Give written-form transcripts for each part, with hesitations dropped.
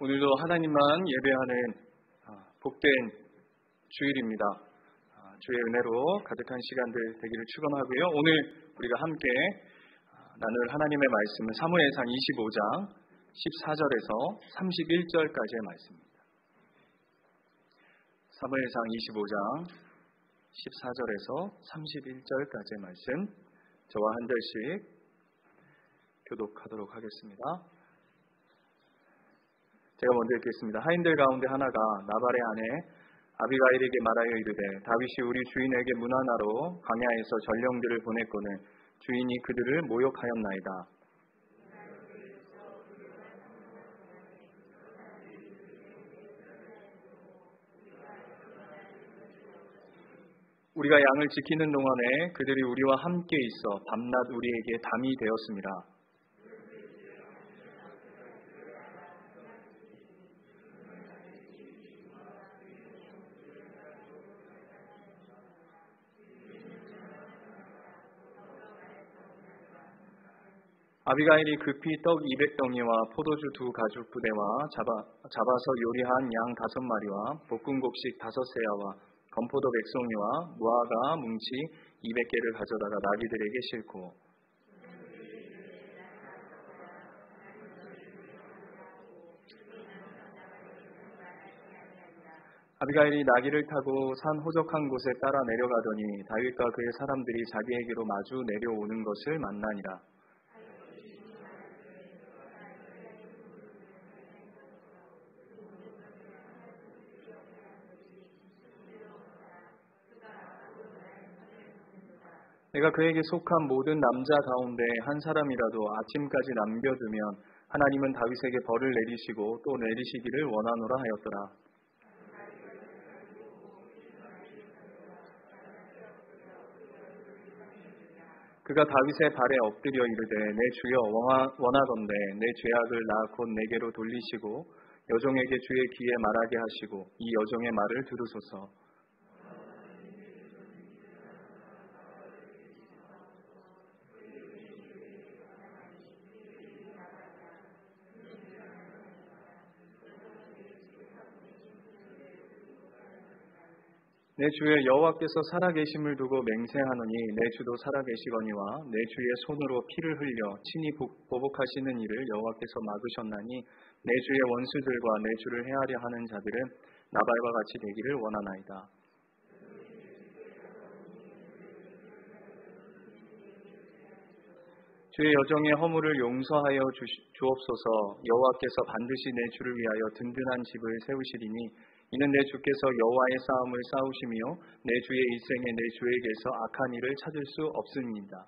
오늘도 하나님만 예배하는 복된 주일입니다. 주의 은혜로 가득한 시간들 되기를 축원하고요. 오늘 우리가 함께 나눌 하나님의 말씀은 사무엘상 25장 14절에서 31절까지의 말씀입니다. 사무엘상 25장 14절에서 31절까지의 말씀, 저와 한 절씩 교독하도록 하겠습니다. 제가 먼저 읽겠습니다. 하인들 가운데 하나가 나발의 아내 아비가일에게 말하여 이르되, 다윗이 우리 주인에게 문하나로 광야에서 전령들을 보냈거늘 주인이 그들을 모욕하였나이다. 우리가 양을 지키는 동안에 그들이 우리와 함께 있어 밤낮 우리에게 담이 되었습니다. 아비가일이 급히 떡 200덩이와 포도주 2가죽 부대와 잡아서 요리한 양 5마리와 볶은 곡식 5세야와 건포도 100송이와 무화과 뭉치 200개를 가져다가 나귀들에게 싣고, 아비가일이 나귀를 타고 산 호적한 곳에 따라 내려가더니 다윗과 그의 사람들이 자기에게로 마주 내려오는 것을 만나니라. 내가 그에게 속한 모든 남자 가운데 한 사람이라도 아침까지 남겨두면 하나님은 다윗에게 벌을 내리시고 또 내리시기를 원하노라 하였더라. 그가 다윗의 발에 엎드려 이르되, 내 주여 원하건대 내 죄악을 나 곧 내게로 돌리시고 여종에게 주의 귀에 말하게 하시고 이 여종의 말을 들으소서. 내 주의 여호와께서 살아계심을 두고 맹세하노니 내 주도 살아계시거니와 내 주의 손으로 피를 흘려 친히 보복하시는 일을 여호와께서 막으셨나니 내 주의 원수들과 내 주를 해하려 하는 자들은 나발과 같이 되기를 원하나이다. 주의 여종의 허물을 용서하여 주옵소서. 여호와께서 반드시 내 주를 위하여 든든한 집을 세우시리니 이는 내 주께서 여호와의 싸움을 싸우시며 내 주의 일생에 내 주에게서 악한 일을 찾을 수 없습니다.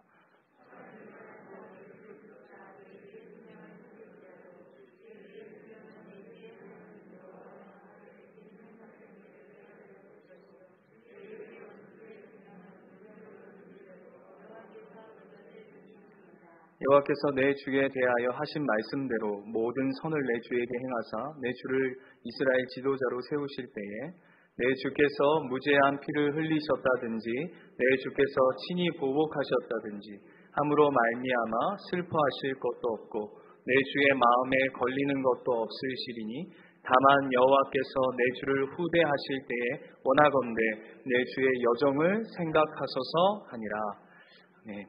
여호와께서 내 주에 대하여 하신 말씀대로 모든 선을 내 주에게 행하사 내 주를 이스라엘 지도자로 세우실 때에 내 주께서 무죄한 피를 흘리셨다든지 내 주께서 친히 보복하셨다든지 함으로 말미암아 슬퍼하실 것도 없고 내 주의 마음에 걸리는 것도 없으시리니 다만 여호와께서 내 주를 후대하실 때에 원하건대 내 주의 여종을 생각하소서 하니라. 네.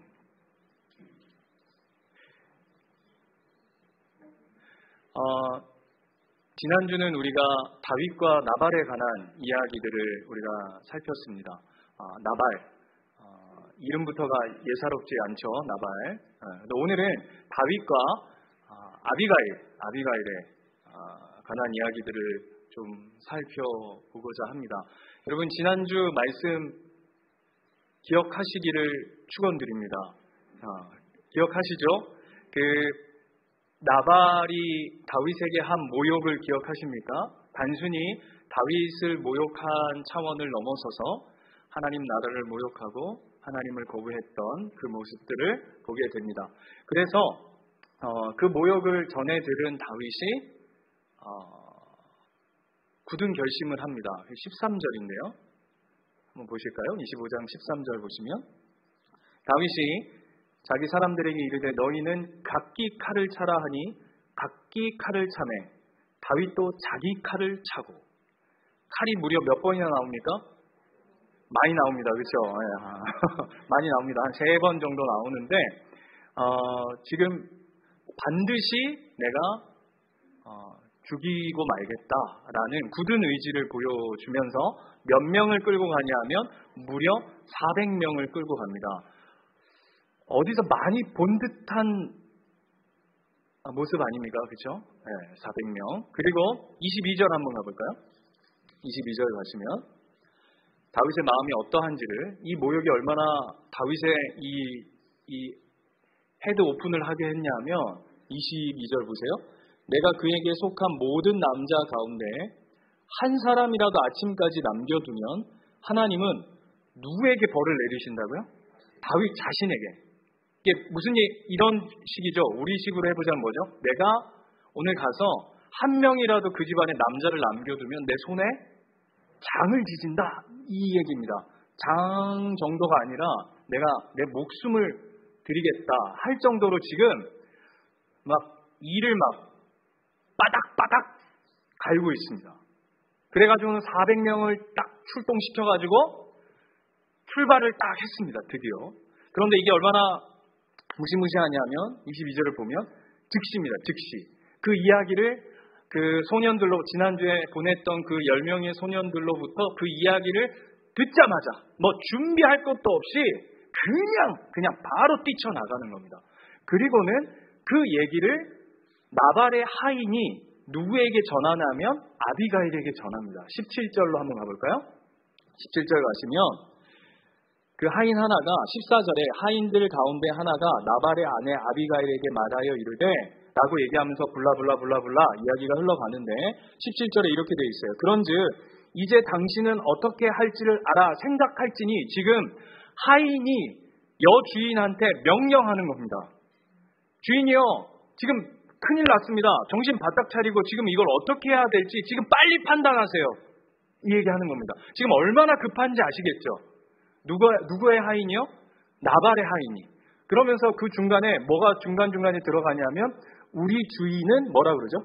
지난주는 우리가 다윗과 나발에 관한 이야기들을 우리가 살폈습니다. 나발, 이름부터가 예사롭지 않죠. 나발. 오늘은 다윗과 아비가일에 관한 이야기들을 좀 살펴보고자 합니다. 여러분, 지난주 말씀 기억하시기를 축원드립니다. 기억하시죠? 나발이 다윗에게 한 모욕을 기억하십니까? 단순히 다윗을 모욕한 차원을 넘어서서 하나님 나라를 모욕하고 하나님을 거부했던 그 모습들을 보게 됩니다. 그래서 그 모욕을 전해 들은 다윗이 굳은 결심을 합니다. 13절인데요. 한번 보실까요? 25장 13절 보시면 다윗이 자기 사람들에게 이르되 너희는 각기 칼을 차라 하니 각기 칼을 차매 다윗도 자기 칼을 차고, 칼이 무려 몇 번이나 나옵니까? 많이 나옵니다. 그렇죠? 많이 나옵니다. 한 3번 정도 나오는데 지금 반드시 내가 죽이고 말겠다라는 굳은 의지를 보여주면서 몇 명을 끌고 가냐면 무려 400명을 끌고 갑니다. 어디서 많이 본 듯한 모습 아닙니까? 그렇죠? 네, 400명. 그리고 22절 한번 가볼까요? 22절 가시면 다윗의 마음이 어떠한지를, 이 모욕이 얼마나 다윗의 이 헤드 오픈을 하게 했냐면 22절 보세요. 내가 그에게 속한 모든 남자 가운데 한 사람이라도 아침까지 남겨두면 하나님은 누구에게 벌을 내리신다고요? 다윗 자신에게. 이게 무슨 이런 식이죠. 우리 식으로 해보자면 뭐죠? 내가 오늘 가서 한 명이라도 그 집안에 남자를 남겨두면 내 손에 장을 지진다, 이 얘기입니다. 장 정도가 아니라 내가 내 목숨을 드리겠다 할 정도로 지금 막 이를 막 바닥바닥 갈고 있습니다. 그래가지고는 400명을 딱 출동시켜가지고 출발을 딱 했습니다. 드디어. 그런데 이게 얼마나 무시무시하냐면 22절을 보면 즉시입니다. 즉시. 그 이야기를 그 소년들로, 지난주에 보냈던 그 10명의 소년들로부터 그 이야기를 듣자마자 뭐 준비할 것도 없이 그냥 바로 뛰쳐나가는 겁니다. 그리고는 그 얘기를 나발의 하인이 누구에게 전하냐면 아비가일에게 전합니다. 17절로 한번 가볼까요? 17절 가시면 그 하인 하나가 14절에 하인들 가운데 하나가 나발의 아내 아비가일에게 말하여 이르되 라고 얘기하면서 블라블라블라블라 이야기가 흘러가는데 17절에 이렇게 되어 있어요. 그런즉 이제 당신은 어떻게 할지를 알아 생각할지니, 지금 하인이 여주인한테 명령하는 겁니다. 주인이요, 지금 큰일 났습니다. 정신 바짝 차리고 지금 이걸 어떻게 해야 될지 지금 빨리 판단하세요. 이 얘기하는 겁니다. 지금 얼마나 급한지 아시겠죠? 누구의 하인이요? 나발의 하인이. 그러면서 그 중간에 뭐가 중간중간에 들어가냐면 우리 주인은 뭐라 그러죠?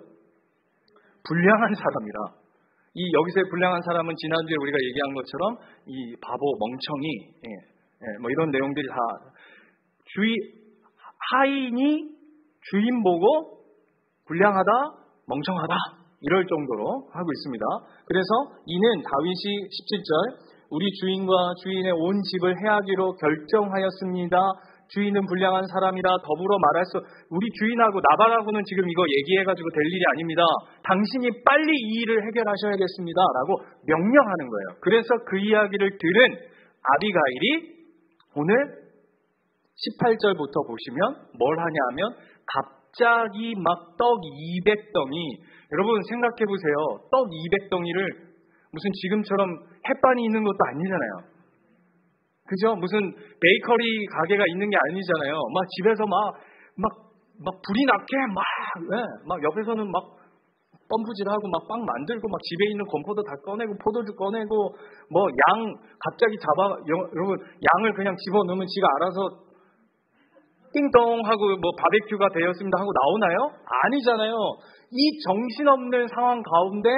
불량한 사람이라. 이 여기서의 불량한 사람은 지난주에 우리가 얘기한 것처럼 이 바보, 멍청이, 뭐 이런 내용들이 다 하인이 주인 보고 불량하다, 멍청하다 이럴 정도로 하고 있습니다. 그래서 이는 다윗이 17절 우리 주인과 주인의 온 집을 해하기로 결정하였습니다. 주인은 불량한 사람이라 더불어 말할 수, 우리 주인하고 나발하고는 지금 이거 얘기해가지고 될 일이 아닙니다. 당신이 빨리 이 일을 해결하셔야겠습니다 라고 명령하는 거예요. 그래서 그 이야기를 들은 아비가일이 오늘 18절부터 보시면 뭘 하냐면 갑자기 막 떡 200덩이, 여러분 생각해 보세요. 떡 200덩이를 무슨 지금처럼 햇반이 있는 것도 아니잖아요. 그죠? 무슨 베이커리 가게가 있는 게 아니잖아요. 막 집에서 막 불이 나게 막 옆에서는 막 펌프질하고 막 빵 만들고 막 집에 있는 건포도 다 꺼내고 포도주 꺼내고 뭐 양 갑자기 여러분 양을 그냥 집어넣으면 지가 알아서 띵동 하고 뭐 바베큐가 되었습니다 하고 나오나요? 아니잖아요. 이 정신없는 상황 가운데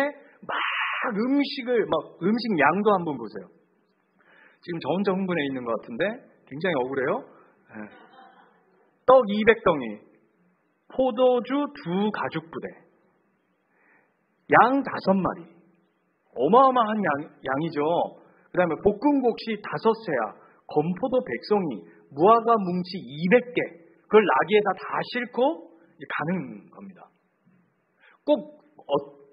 막 음식 양도 한번 보세요. 지금 저 혼자 흥분해 있는 것 같은데 굉장히 억울해요. 떡 200덩이, 포도주 2 가죽부대, 양 5마리, 어마어마한 양이죠. 그 다음에 볶은 곡식 5세야, 건포도 100송이, 무화과 뭉치 200개, 그걸 나귀에다 다 싣고 가는 겁니다. 꼭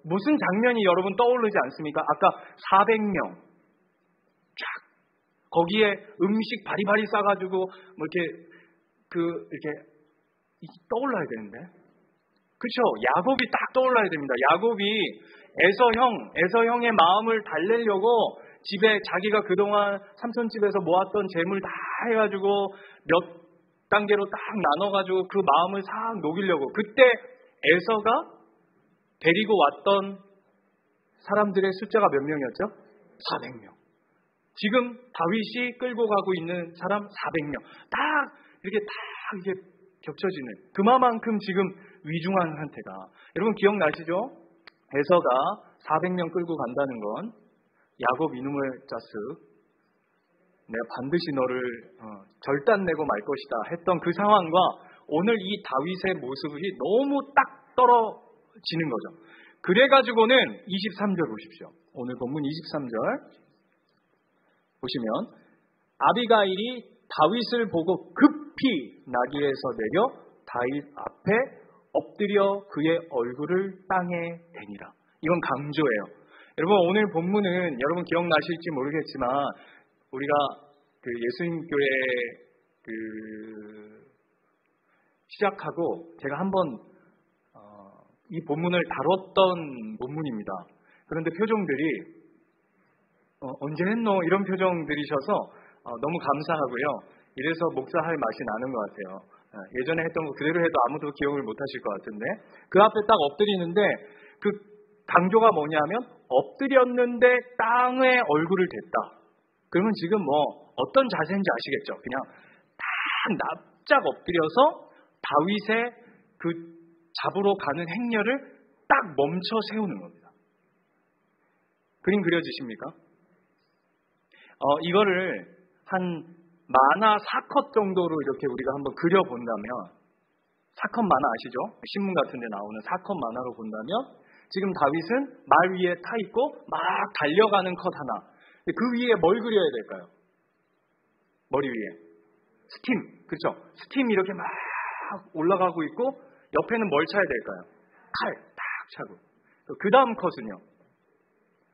무슨 장면이 여러분 떠오르지 않습니까? 아까 400명 쫙 거기에 음식 바리바리 싸가지고 뭐 이렇게 떠올라야 되는데, 그렇죠? 야곱이 딱 떠올라야 됩니다. 야곱이 에서형의 마음을 달래려고 집에 자기가 그동안 삼촌 집에서 모았던 재물 다 해가지고 몇 단계로 딱 나눠가지고 그 마음을 싹 녹이려고, 그때 에서가 데리고 왔던 사람들의 숫자가 몇 명이었죠? 400명. 지금 다윗이 끌고 가고 있는 사람 400명. 이게 겹쳐지는, 그만큼 지금 위중한 상태가. 여러분 기억나시죠? 에서가 400명 끌고 간다는 건 야곱 이놈의 자식, 내가 반드시 너를 절단내고 말 것이다 했던 그 상황과 오늘 이 다윗의 모습이 너무 딱 떨어지는 거죠. 그래가지고는 23절 보십시오. 오늘 본문 23절 보시면 아비가일이 다윗을 보고 급히 나귀에서 내려 다윗 앞에 엎드려 그의 얼굴을 땅에 대니라. 이건 강조예요. 여러분, 오늘 본문은 여러분 기억나실지 모르겠지만 우리가 그 예수님교회 시작하고 제가 한번 이 본문을 다뤘던 본문입니다. 그런데 표정들이 언제 했노? 이런 표정들이셔서 너무 감사하고요. 이래서 목사할 맛이 나는 것 같아요. 예전에 했던 거 그대로 해도 아무도 기억을 못 하실 것 같은데 그 앞에 딱 엎드리는데 그 강조가 뭐냐면 엎드렸는데 땅에 얼굴을 댔다. 그러면 지금 뭐 어떤 자세인지 아시겠죠? 그냥 딱 납작 엎드려서 다윗의 그 잡으러 가는 행렬을 딱 멈춰 세우는 겁니다. 그림 그려지십니까? 이거를 한 만화 4컷 정도로 이렇게 우리가 한번 그려본다면, 4컷 만화 아시죠? 신문 같은 데 나오는 4컷 만화로 본다면 지금 다윗은 말 위에 타 있고 막 달려가는 컷 하나, 그 위에 뭘 그려야 될까요? 머리 위에 스팀, 그렇죠? 스팀 이렇게 막 올라가고 있고 옆에는 뭘 차야 될까요? 칼 딱 차고. 그 다음 컷은요,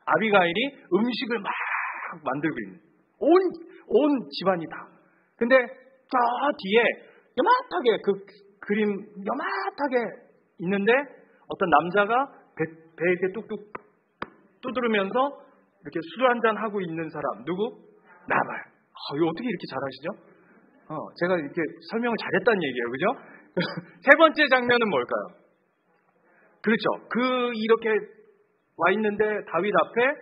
아비가일이 음식을 막 만들고 있는, 온 집안이 다. 근데 저 뒤에 요만하게 그 그림 요만하게 있는데 어떤 남자가 배 이렇게 뚝뚝 두드리면서 이렇게 술 한잔 하고 있는 사람, 누구? 나발. 이거 어떻게 이렇게 잘하시죠? 제가 이렇게 설명을 잘했다는 얘기예요, 그죠? 세 번째 장면은 뭘까요? 그렇죠. 이렇게 와 있는데 다윗 앞에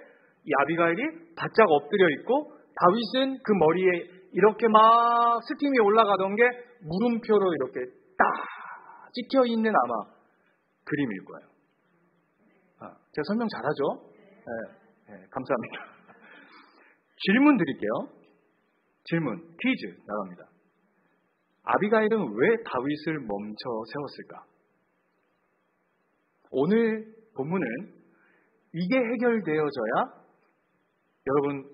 이 아비가일이 바짝 엎드려 있고 다윗은 그 머리에 이렇게 막 스팀이 올라가던 게 물음표로 이렇게 딱 찍혀 있는 아마 그림일 거예요. 제가 설명 잘하죠? 네, 감사합니다. 질문 드릴게요. 질문, 퀴즈 나갑니다. 아비가일은 왜 다윗을 멈춰 세웠을까? 오늘 본문은 이게 해결되어져야 여러분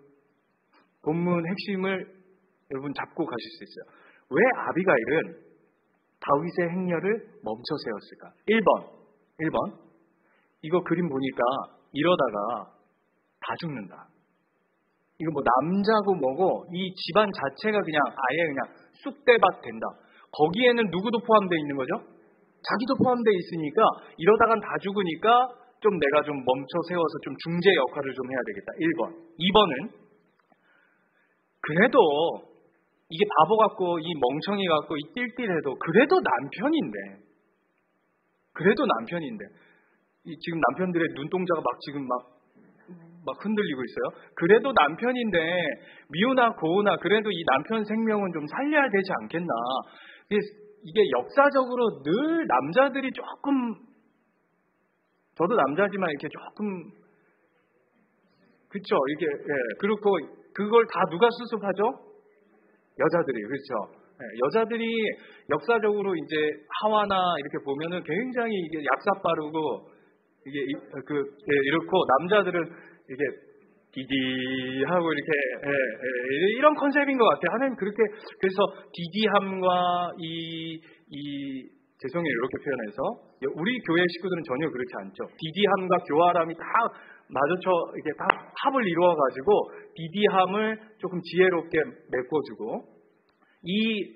본문 핵심을 여러분 잡고 가실 수 있어요. 왜 아비가일은 다윗의 행렬을 멈춰 세웠을까? 1번 이거 그림 보니까 이러다가 다 죽는다. 이거 뭐 남자고 뭐고 이 집안 자체가 그냥 아예 그냥 쑥대밭 된다. 거기에는 누구도 포함되어 있는 거죠? 자기도 포함되어 있으니까 이러다간 다 죽으니까 좀 내가 좀 멈춰 세워서 좀 중재 역할을 좀 해야 되겠다. 1번. 2번은 그래도 이게 바보 같고 이 멍청이 같고 이 띨띨해도 그래도 남편인데 지금 남편들의 눈동자가 막 지금 막 흔들리고 있어요. 그래도 남편인데 미우나 고우나 그래도 이 남편 생명은 좀 살려야 되지 않겠나. 이게 역사적으로 늘 남자들이 조금, 저도 남자지만 이렇게 조금, 그렇죠. 이게 그렇고 그걸 다 누가 수습하죠? 여자들이. 그렇죠. 여자들이 역사적으로 이제 하와나 이렇게 보면은 굉장히 이게 약삭 빠르고 이게 이렇고 남자들은 이게 디디하고 이렇게 이런 컨셉인 것 같아요. 하나님 그렇게, 그래서 디디함과 죄송해요 이렇게 표현해서 우리 교회 식구들은 전혀 그렇지 않죠. 디디함과 교활함이 다 마주쳐 이렇게 다 합을 이루어 가지고 디디함을 조금 지혜롭게 메꿔주고 이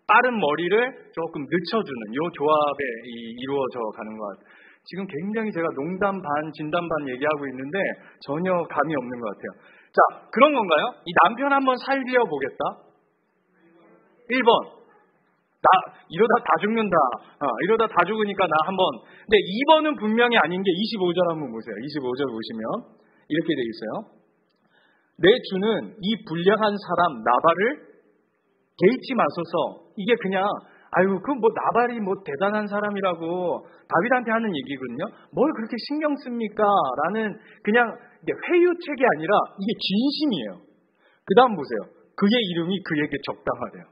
빠른 머리를 조금 늦춰주는 이 조합에 이루어져 가는 것 같아요. 지금 굉장히 제가 농담 반 진담 반 얘기하고 있는데 전혀 감이 없는 것 같아요. 자, 그런 건가요? 이 남편 한번 살려 보겠다. 1번. 이러다 다 죽는다. 이러다 다 죽으니까 나 한번. 근데 2번은 분명히 아닌 게 25절 한번 보세요. 25절 보시면 이렇게 돼 있어요. 내 주는 이 불량한 사람 나발을 개의치 마소서. 이게 그냥 아유, 그 뭐 나발이 뭐 대단한 사람이라고 다윗한테 하는 얘기거든요. 뭘 그렇게 신경 씁니까? 라는 그냥 회유책이 아니라 이게 진심이에요. 그 다음 보세요. 그의 이름이 그에게 적당하대요.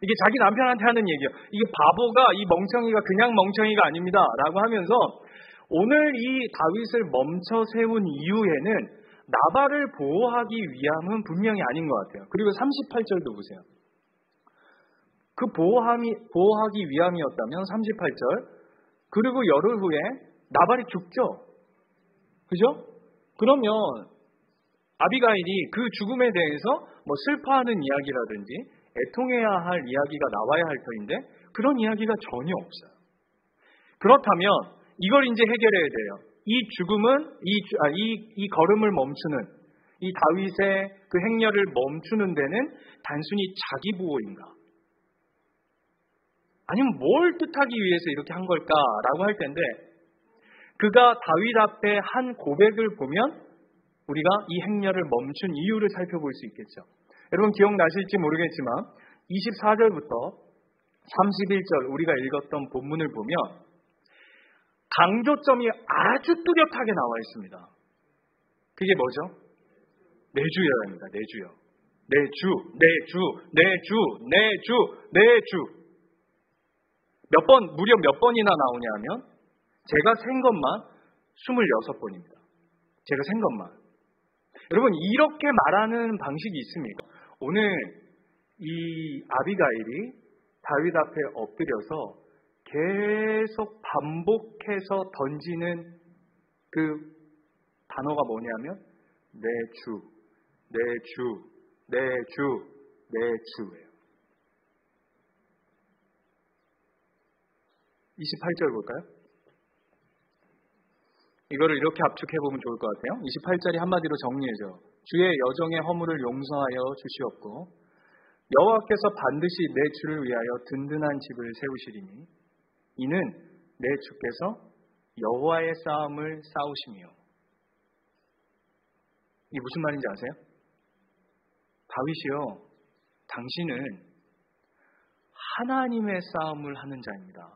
이게 자기 남편한테 하는 얘기예요. 이게 바보가, 이 멍청이가 그냥 멍청이가 아닙니다. 라고 하면서 오늘 이 다윗을 멈춰 세운 이유에는 나발을 보호하기 위함은 분명히 아닌 것 같아요. 그리고 38절도 보세요. 그 보호하기 위함이었다면 38절, 그리고 열흘 후에 나발이 죽죠. 그죠? 그러면 아비가일이 그 죽음에 대해서 뭐 슬퍼하는 이야기라든지 애통해야 할 이야기가 나와야 할 터인데 그런 이야기가 전혀 없어요. 그렇다면 이걸 이제 해결해야 돼요. 이 죽음은 이 걸음을 멈추는, 이 다윗의 그 행렬을 멈추는 데는 단순히 자기 보호인가? 아니면 뭘 뜻하기 위해서 이렇게 한 걸까라고 할 텐데, 그가 다윗 앞에 한 고백을 보면 우리가 이 행렬을 멈춘 이유를 살펴볼 수 있겠죠. 여러분 기억나실지 모르겠지만 24절부터 31절 우리가 읽었던 본문을 보면 강조점이 아주 뚜렷하게 나와 있습니다. 그게 뭐죠? 내 주여입니다. 내 주여. 내 주, 내 주, 내 주, 내 주, 내 주. 무려 몇 번이나 나오냐면 제가 센 것만 26번입니다. 제가 센 것만. 여러분 이렇게 말하는 방식이 있습니까? 오늘 이 아비가일이 다윗 앞에 엎드려서 계속 반복해서 던지는 그 단어가 뭐냐면 내 주, 내 주, 내 주, 내 주예요. 28절 볼까요? 이거를 이렇게 압축해보면 좋을 것 같아요. 28절이 한마디로 정리해줘. 주의 여정의 허물을 용서하여 주시옵고 여호와께서 반드시 내 주를 위하여 든든한 집을 세우시리니 이는 내 주께서 여호와의 싸움을 싸우시며. 이게 무슨 말인지 아세요? 다윗이요, 당신은 하나님의 싸움을 하는 자입니다.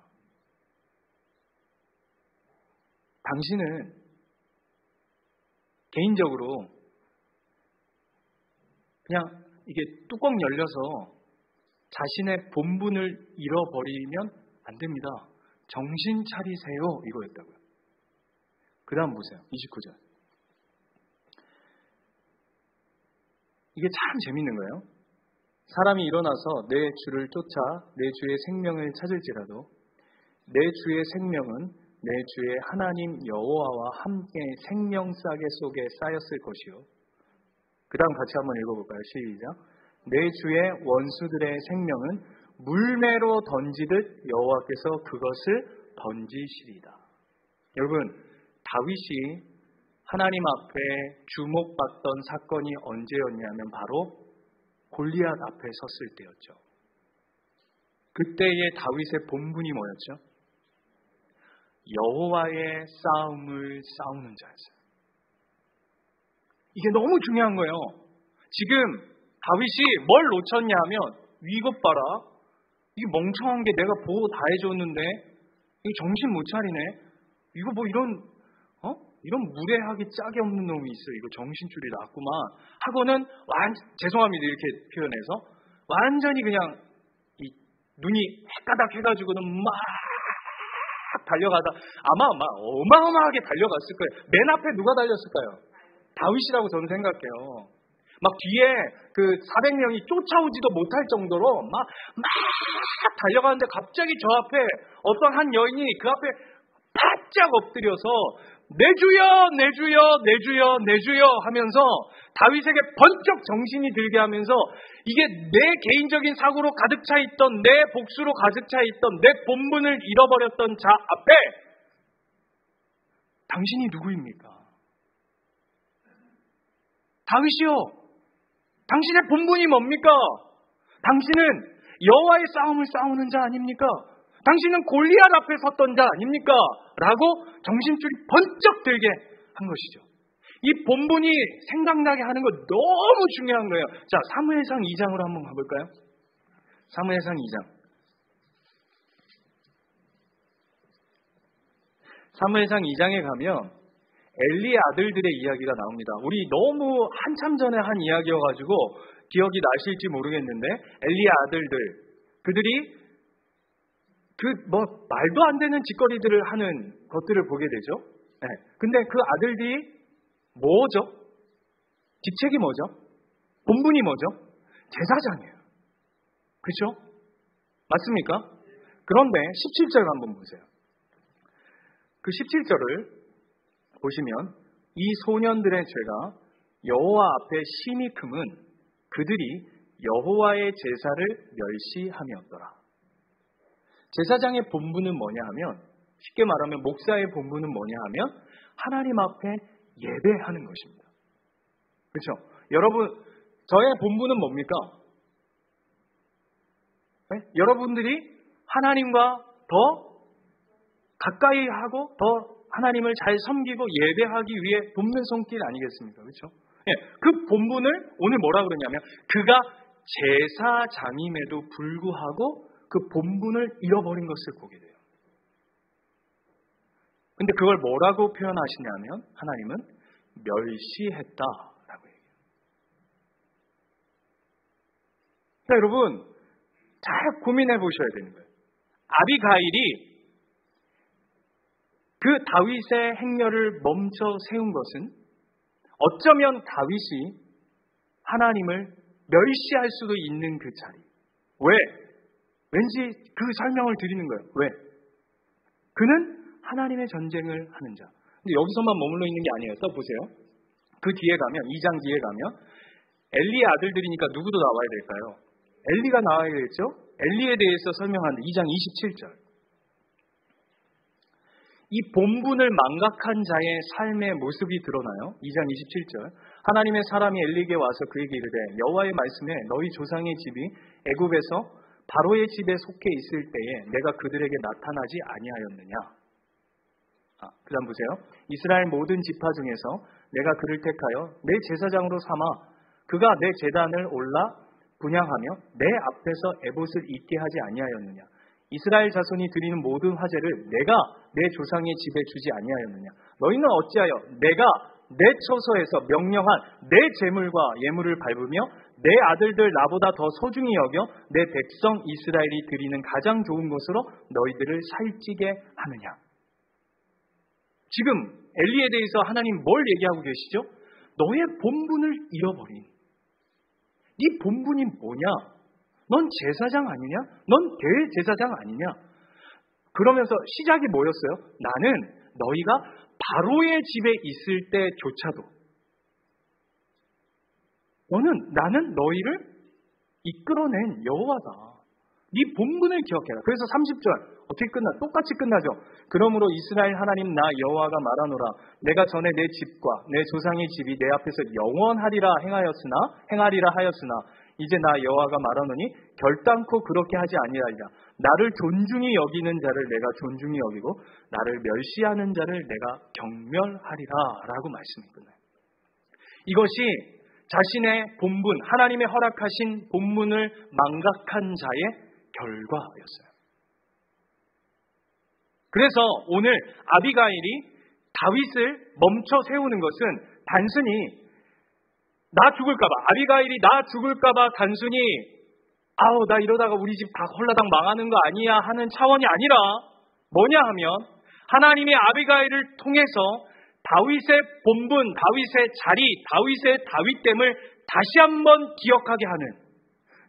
당신은 개인적으로 그냥 이게 뚜껑 열려서 자신의 본분을 잃어버리면 안 됩니다. 정신 차리세요. 이거였다고요. 그 다음 보세요. 29절. 이게 참 재밌는 거예요. 사람이 일어나서 내 주를 쫓아 내 주의 생명을 찾을지라도 내 주의 생명은 내 주의 하나님 여호와와 함께 생명싸개 속에 쌓였을 것이요. 그 다음 같이 한번 읽어볼까요? 시작. 내 주의 원수들의 생명은 물매로 던지듯 여호와께서 그것을 던지시리다. 여러분, 다윗이 하나님 앞에 주목받던 사건이 언제였냐면 바로 골리앗 앞에 섰을 때였죠. 그때의 다윗의 본분이 뭐였죠? 여호와의 싸움을 싸우는 자였어요. 이게 너무 중요한 거예요. 지금 다윗이 뭘 놓쳤냐 하면 이것 봐라. 이게 멍청한 게 내가 보호 다 해줬는데 이게 정신 못 차리네. 이거 뭐 이런 무례하기 짝이 없는 놈이 있어. 이거 정신줄이 났구만 하고는 죄송합니다 이렇게 표현해서 완전히 그냥 이 눈이 헷가닥 해가지고는 막 달려가다 아마 어마어마하게 달려갔을 거예요. 맨 앞에 누가 달렸을까요? 다윗이라고 저는 생각해요. 막 뒤에 그 400명이 쫓아오지도 못할 정도로 막 달려가는데 갑자기 저 앞에 어떤 한 여인이 그 앞에 바짝 엎드려서 내 주여, 내 주여, 내 주여, 내 주여 하면서 다윗에게 번쩍 정신이 들게 하면서 이게 내 개인적인 사고로 가득 차 있던, 내 복수로 가득 차 있던, 내 본분을 잃어버렸던 자 앞에 당신이 누구입니까? 다윗이요, 당신의 본분이 뭡니까? 당신은 여호와의 싸움을 싸우는 자 아닙니까? 당신은 골리앗 앞에 섰던 자 아닙니까? 라고 정신줄이 번쩍 들게 한 것이죠. 이 본분이 생각나게 하는 거 너무 중요한 거예요. 자, 사무엘상 2장으로 한번 가볼까요? 사무엘상 2장. 사무엘상 2장에 가면 엘리의 아들들의 이야기가 나옵니다. 우리 너무 한참 전에 한 이야기여가지고 기억이 나실지 모르겠는데 엘리의 아들들, 그들이 말도 안 되는 짓거리들을 하는 것들을 보게 되죠. 네. 근데 그 아들들이 뭐죠? 직책이 뭐죠? 본분이 뭐죠? 제사장이에요. 그렇죠? 맞습니까? 그런데 17절 한번 보세요. 그 17절을 보시면 이 소년들의 죄가 여호와 앞에 심히 금은 그들이 여호와의 제사를 멸시함이었더라. 제사장의 본분은 뭐냐 하면, 쉽게 말하면 목사의 본분은 뭐냐 하면 하나님 앞에 예배하는 것입니다. 그렇죠? 여러분, 저의 본분은 뭡니까? 네? 여러분들이 하나님과 더 가까이 하고 더 하나님을 잘 섬기고 예배하기 위해 돕는 손길 아니겠습니까? 그렇죠? 예, 그 본분을 오늘 뭐라 그러냐면 그가 제사장임에도 불구하고 그 본분을 잃어버린 것을 보게 돼요. 근데 그걸 뭐라고 표현하시냐면 하나님은 멸시했다라고 얘기해요. 그러니까 여러분 잘 고민해 보셔야 되는 거예요. 아비가일이 그 다윗의 행렬을 멈춰 세운 것은 어쩌면 다윗이 하나님을 멸시할 수도 있는 그 자리. 왜? 왠지 그 설명을 드리는 거예요. 왜? 그는 하나님의 전쟁을 하는 자. 근데 여기서만 머물러 있는 게 아니에요. 써보세요. 그 뒤에 가면, 2장 뒤에 가면 엘리의 아들들이니까 누구도 나와야 될까요? 엘리가 나와야겠죠? 엘리에 대해서 설명하는데 2장 27절. 이 본분을 망각한 자의 삶의 모습이 드러나요. 2장 27절. 하나님의 사람이 엘리에게 와서 그에게 이르되 여호와의 말씀에 너희 조상의 집이 애굽에서 바로의 집에 속해 있을 때에 내가 그들에게 나타나지 아니하였느냐. 그 다음 보세요. 이스라엘 모든 지파 중에서 내가 그를 택하여 내 제사장으로 삼아 그가 내 제단을 올라 분향하며 내 앞에서 에봇을 있게 하지 아니하였느냐. 이스라엘 자손이 드리는 모든 화제를 내가 내 조상의 집에 주지 아니하였느냐. 너희는 어찌하여 내가 내 처소에서 명령한 내 재물과 예물을 밟으며 내 아들들 나보다 더 소중히 여겨 내 백성 이스라엘이 드리는 가장 좋은 것으로 너희들을 살찌게 하느냐. 지금 엘리에 대해서 하나님 뭘 얘기하고 계시죠? 너의 본분을 잃어버린. 네 본분이 뭐냐? 넌 제사장 아니냐? 넌 대제사장 아니냐? 그러면서 시작이 뭐였어요? 나는 너희가 바로의 집에 있을 때조차도 나는 너희를 이끌어낸 여호와다. 네 본분을 기억해라. 그래서 30절 어떻게 똑같이 끝나죠. 그러므로 이스라엘 하나님 나 여호와가 말하노라. 내가 전에 내 집과 내 조상의 집이 내 앞에서 영원하리라 행하리라 하였으나 이제 나 여호와가 말하노니 결단코 그렇게 하지 아니하리라. 나를 존중히 여기는 자를 내가 존중히 여기고 나를 멸시하는 자를 내가 경멸하리라 라고 말씀이 끝나요. 이것이 자신의 본분, 하나님의 허락하신 본분을 망각한 자의 결과였어요. 그래서 오늘 아비가일이 다윗을 멈춰 세우는 것은 단순히 나 죽을까봐, 아비가일이 나 죽을까봐 단순히 나 이러다가 우리 집 다 홀라당 망하는 거 아니야 하는 차원이 아니라 뭐냐 하면 하나님의 아비가일을 통해서 다윗의 본분, 다윗의 자리, 다윗의 다윗됨을 다시 한번 기억하게 하는,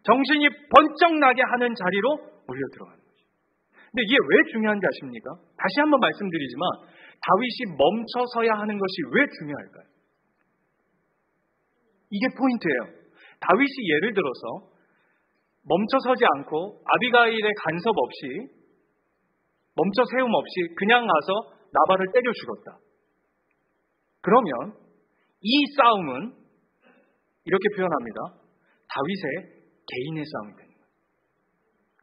정신이 번쩍 나게 하는 자리로 올려 들어가는 거죠. 근데 이게 왜 중요한지 아십니까? 다시 한번 말씀드리지만 다윗이 멈춰서야 하는 것이 왜 중요할까요? 이게 포인트예요. 다윗이 예를 들어서 멈춰서지 않고 아비가일의 간섭 없이, 멈춰 세움 없이 그냥 가서 나발을 때려 죽었다. 그러면 이 싸움은 이렇게 표현합니다. 다윗의 개인의 싸움이 되는 거예요.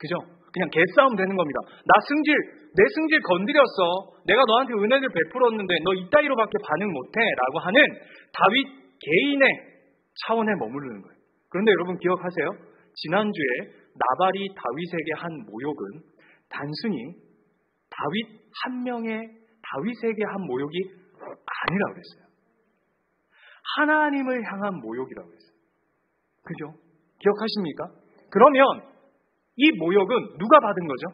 그죠? 그냥 개싸움 되는 겁니다. 내 승질 건드렸어. 내가 너한테 은혜를 베풀었는데 너 이따위로밖에 반응 못해 라고 하는 다윗 개인의 차원에 머무르는 거예요. 그런데 여러분 기억하세요? 지난주에 나발이 다윗에게 한 모욕은 단순히 다윗에게 한 모욕이 아니라고 그랬어요. 하나님을 향한 모욕이라고 했어요. 그죠? 기억하십니까? 그러면 이 모욕은 누가 받은 거죠?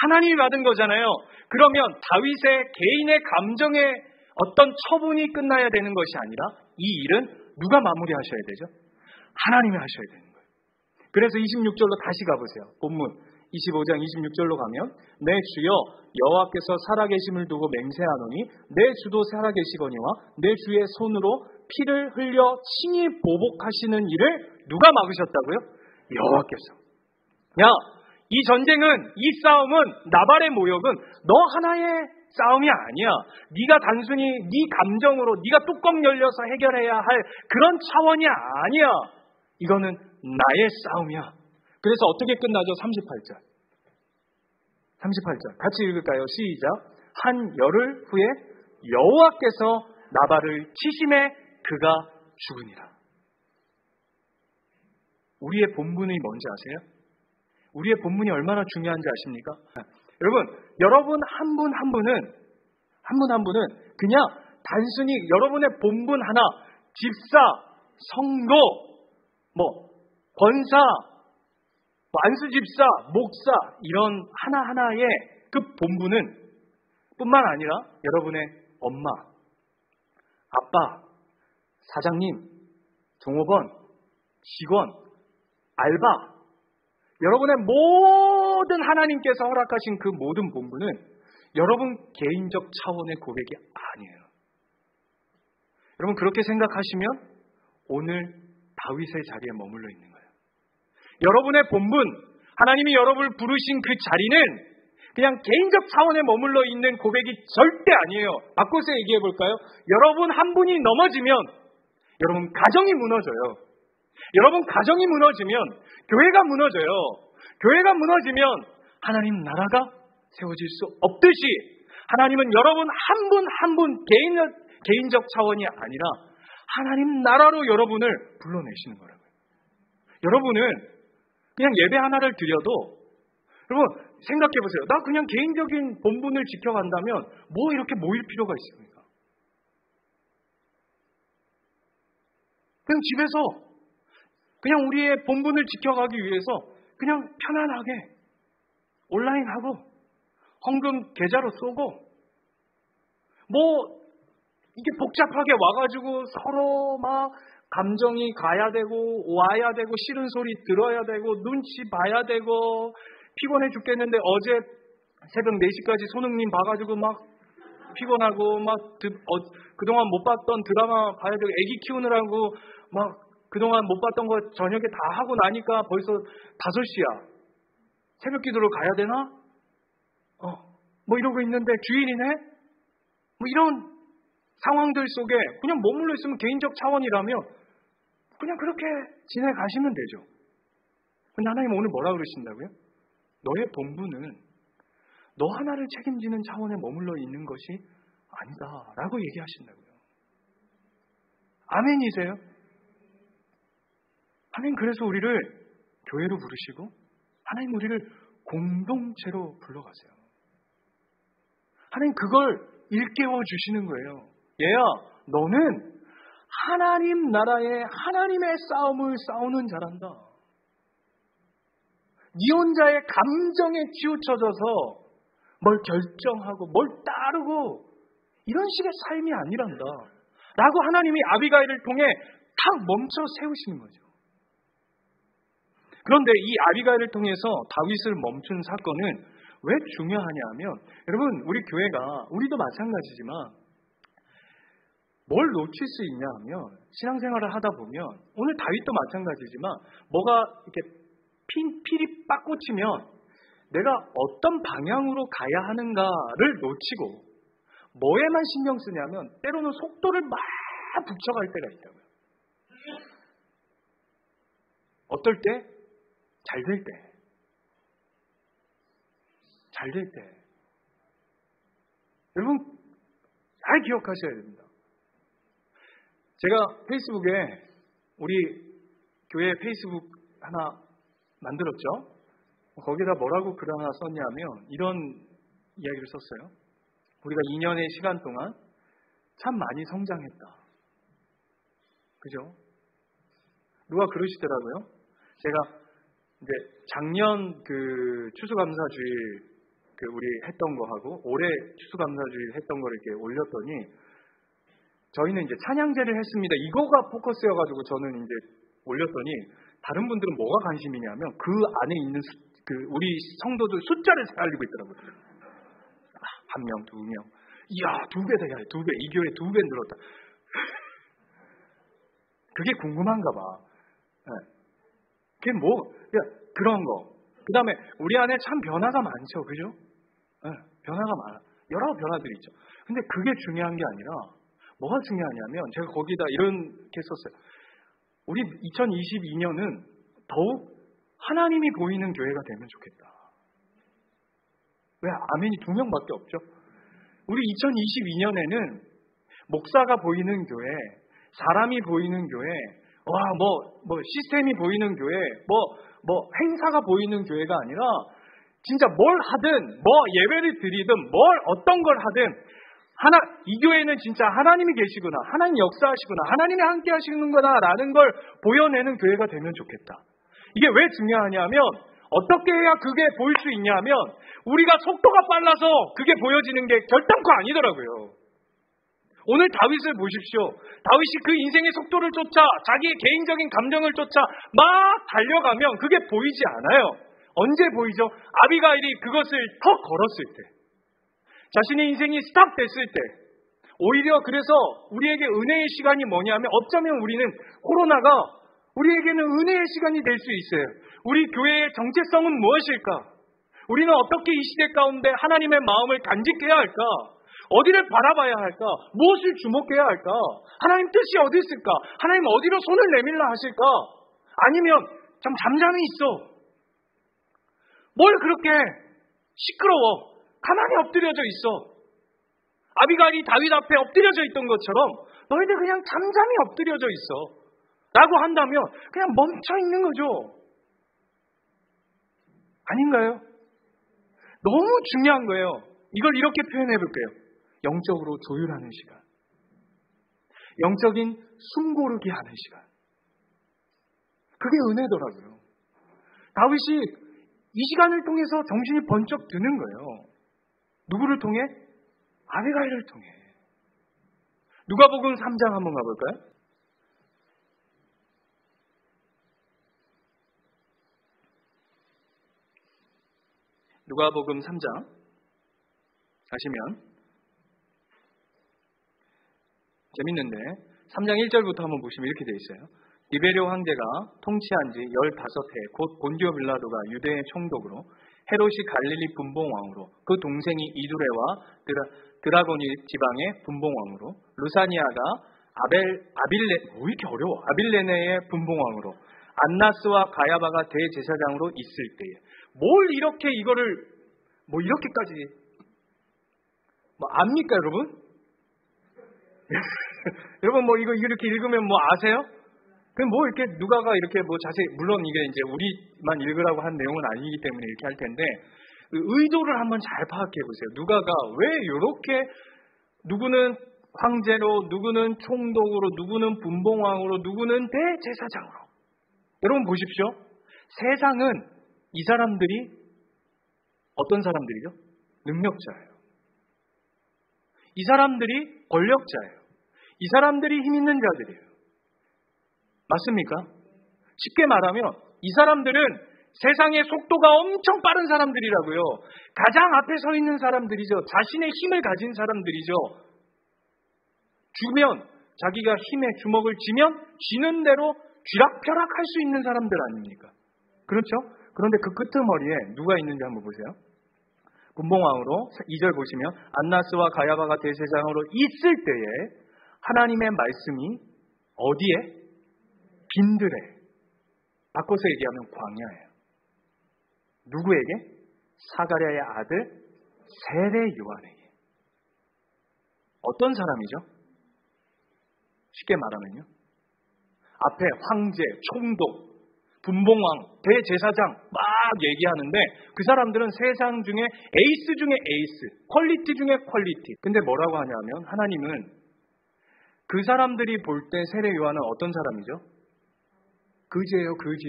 하나님이 받은 거잖아요. 그러면 다윗의 개인의 감정의 어떤 처분이 끝나야 되는 것이 아니라 이 일은 누가 마무리하셔야 되죠? 하나님이 하셔야 되는 거예요. 그래서 26절로 다시 가보세요. 본문 25장 26절로 가면 내 주여 여호와께서 살아계심을 두고 맹세하노니 내 주도 살아계시거니와 내 주의 손으로 피를 흘려 친히 보복하시는 일을 누가 막으셨다고요? 여호와께서. 이 전쟁은, 이 싸움은, 나발의 모욕은 너 하나의 싸움이 아니야. 네가 단순히 네 감정으로 네가 뚜껑 열려서 해결해야 할 그런 차원이 아니야. 이거는 나의 싸움이야. 그래서 어떻게 끝나죠? 38절 같이 읽을까요? 시작. 한 열흘 후에 여호와께서 나발을 치심에 그가 죽으니라. 우리의 본분이 뭔지 아세요? 우리의 본분이 얼마나 중요한지 아십니까? 여러분 한 분 한 분은 그냥 단순히 여러분의 본분 하나, 집사, 성도, 권사, 안수집사, 목사 이런 하나하나의 그 본분은 뿐만 아니라 여러분의 엄마, 아빠, 사장님, 종업원, 직원, 알바, 여러분의 모든 하나님께서 허락하신 그 모든 본분은 여러분 개인적 차원의 고백이 아니에요. 여러분 그렇게 생각하시면 오늘 다윗의 자리에 머물러 있는 거예요. 여러분의 본분, 하나님이 여러분을 부르신 그 자리는 그냥 개인적 차원에 머물러 있는 고백이 절대 아니에요. 바꿔서 얘기해 볼까요? 여러분 한 분이 넘어지면 여러분 가정이 무너져요. 여러분 가정이 무너지면 교회가 무너져요. 교회가 무너지면 하나님 나라가 세워질 수 없듯이 하나님은 여러분 한 분 한 분 개인적 차원이 아니라 하나님 나라로 여러분을 불러내시는 거라고요. 여러분은 그냥 예배 하나를 드려도 여러분 생각해 보세요. 나 그냥 개인적인 본분을 지켜간다면 뭐 이렇게 모일 필요가 있습니까? 그냥 집에서 그냥 우리의 본분을 지켜가기 위해서 그냥 편안하게 온라인하고 헌금 계좌로 쏘고 이게 복잡하게 와가지고 서로 막 감정이 가야 되고 와야 되고 싫은 소리 들어야 되고 눈치 봐야 되고 피곤해 죽겠는데 어제 새벽 4시까지 손흥민 봐가지고 막 피곤하고 그동안 못 봤던 드라마 봐야 되고 애기 키우느라고 막 그동안 못 봤던 거 저녁에 다 하고 나니까 벌써 5시야. 새벽 기도로 가야 되나? 이러고 있는데 주일이네? 이런 상황들 속에 그냥 머물러 있으면 개인적 차원이라면 그냥 그렇게 지내가시면 되죠. 근데 하나님 오늘 뭐라 그러신다고요? 너의 본분은 너 하나를 책임지는 차원에 머물러 있는 것이 아니다 라고 얘기하신다고요. 아멘이세요? 하나님 그래서 우리를 교회로 부르시고 하나님 우리를 공동체로 불러가세요. 하나님 그걸 일깨워 주시는 거예요. 얘야 너는 하나님 나라의 하나님의 싸움을 싸우는 자란다. 네 혼자의 감정에 치우쳐져서 뭘 결정하고 뭘 따르고 이런 식의 삶이 아니란다 라고 하나님이 아비가일을 통해 탁 멈춰 세우시는 거죠. 그런데 이 아비가일을 통해서 다윗을 멈춘 사건은 왜 중요하냐 하면 여러분 우리 교회가 우리도 마찬가지지만 뭘 놓칠 수 있냐 하면 신앙생활을 하다 보면 오늘 다윗도 마찬가지지만 뭐가 이렇게 필이 빡 꽂히면 내가 어떤 방향으로 가야 하는가를 놓치고 뭐에만 신경 쓰냐면 때로는 속도를 막 붙여갈 때가 있다고요. 어떨 때? 잘 될 때. 잘 될 때. 여러분 잘 기억하셔야 됩니다. 제가 페이스북에 우리 교회 페이스북 하나 만들었죠. 거기다 뭐라고 글 하나 썼냐면 이런 이야기를 썼어요. 우리가 2년의 시간 동안 참 많이 성장했다. 그죠? 누가 그러시더라고요. 제가 이제 작년 그 추수감사주일 우리 했던 거 하고 올해 추수감사주일 했던 거를 이렇게 올렸더니 저희는 이제 찬양제를 했습니다. 이거가 포커스여가지고 저는 이제 올렸더니 다른 분들은 뭐가 관심이냐면 그 안에 있는 우리 성도들 숫자를 살리고 있더라고요. 한 명, 두 명. 이야, 2배다, 야, 2배. 이 교회 2배 늘었다. 그게 궁금한가 봐. 네. 그게 그런 거. 그 다음에 우리 안에 참 변화가 많죠. 그죠? 네, 변화가 많아. 여러 변화들이 있죠. 근데 그게 중요한 게 아니라 뭐가 중요하냐면 제가 거기다 이렇게 썼어요. 우리 2022년은 더욱 하나님이 보이는 교회가 되면 좋겠다. 왜? 아멘이 2명밖에 없죠. 우리 2022년에는 목사가 보이는 교회, 사람이 보이는 교회, 시스템이 보이는 교회, 행사가 보이는 교회가 아니라 진짜 뭘 하든, 예배를 드리든, 어떤 걸 하든, 이 교회는 진짜 하나님이 계시구나, 하나님 역사하시구나, 하나님이 함께 하시는구나, 라는 걸 보여내는 교회가 되면 좋겠다. 이게 왜 중요하냐면, 어떻게 해야 그게 보일 수 있냐면, 우리가 속도가 빨라서 그게 보여지는 게 결단코 아니더라고요. 오늘 다윗을 보십시오. 다윗이 그 인생의 속도를 쫓아 자기의 개인적인 감정을 쫓아 막 달려가면 그게 보이지 않아요. 언제 보이죠? 아비가일이 그것을 턱 걸었을 때, 자신의 인생이 스탑됐을 때, 오히려 그래서 우리에게 은혜의 시간이 뭐냐면 어쩌면 우리는 코로나가 우리에게는 은혜의 시간이 될 수 있어요. 우리 교회의 정체성은 무엇일까? 우리는 어떻게 이 시대 가운데 하나님의 마음을 간직해야 할까? 어디를 바라봐야 할까? 무엇을 주목해야 할까? 하나님 뜻이 어디 있을까? 하나님 어디로 손을 내밀라 하실까? 아니면 좀 잠잠히 있어. 뭘 그렇게 시끄러워? 가만히 엎드려져 있어. 아비가일이 다윗 앞에 엎드려져 있던 것처럼 너희들 그냥 잠잠히 엎드려져 있어. 라고 한다면 그냥 멈춰 있는 거죠. 아닌가요? 너무 중요한 거예요. 이걸 이렇게 표현해 볼게요. 영적으로 조율하는 시간. 영적인 숨고르기 하는 시간. 그게 은혜더라고요. 다윗이 이 시간을 통해서 정신이 번쩍 드는 거예요. 누구를 통해? 아비가일을 통해. 누가복음 3장 한번 가볼까요? 누가복음 3장 가시면 재밌는데 3장 1절부터 한번 보시면 이렇게 되어 있어요. 디베료 황제가 통치한 지 15해 곧 본디오 빌라도가 유대의 총독으로 헤롯이 갈릴리 분봉왕으로 그 동생이 이두레와 드라고니 지방의 분봉왕으로 루사니아가 아빌레네의 분봉왕으로 안나스와 가야바가 대제사장으로 있을 때에 뭘 이렇게 이거를 이렇게까지 압니까 여러분? 여러분 이거 이렇게 읽으면 아세요? 그럼 이렇게 누가가 이렇게 자세히 물론 이게 이제 우리만 읽으라고 한 내용은 아니기 때문에 이렇게 할 텐데 그 의도를 한번 잘 파악해 보세요. 누가가 왜 이렇게 누구는 황제로, 누구는 총독으로, 누구는 분봉왕으로, 누구는 대제사장으로. 여러분 보십시오. 세상은 이 사람들이 어떤 사람들이죠? 능력자예요. 이 사람들이 권력자예요. 이 사람들이 힘 있는 자들이에요. 맞습니까? 쉽게 말하면 이 사람들은 세상의 속도가 엄청 빠른 사람들이라고요. 가장 앞에 서 있는 사람들이죠. 자신의 힘을 가진 사람들이죠. 자기가 힘에 주먹을 쥐면 쥐는 대로 쥐락펴락할 수 있는 사람들 아닙니까? 그렇죠? 그런데 그 끄트머리에 누가 있는지 한번 보세요. 분봉왕으로 2절 보시면 안나스와 가야바가 대제사장으로 있을 때에 하나님의 말씀이 어디에? 빈들에. 바꿔서 얘기하면 광야예요. 누구에게? 사가랴의 아들 세례 요한에게. 어떤 사람이죠? 쉽게 말하면요. 앞에 황제, 총독, 분봉왕, 대제사장 막 얘기하는데 그 사람들은 세상 중에 에이스 중에 에이스, 퀄리티 중에 퀄리티. 근데 뭐라고 하냐면 하나님은 그 사람들이 볼 때 세례 요한은 어떤 사람이죠? 그지예요, 그지.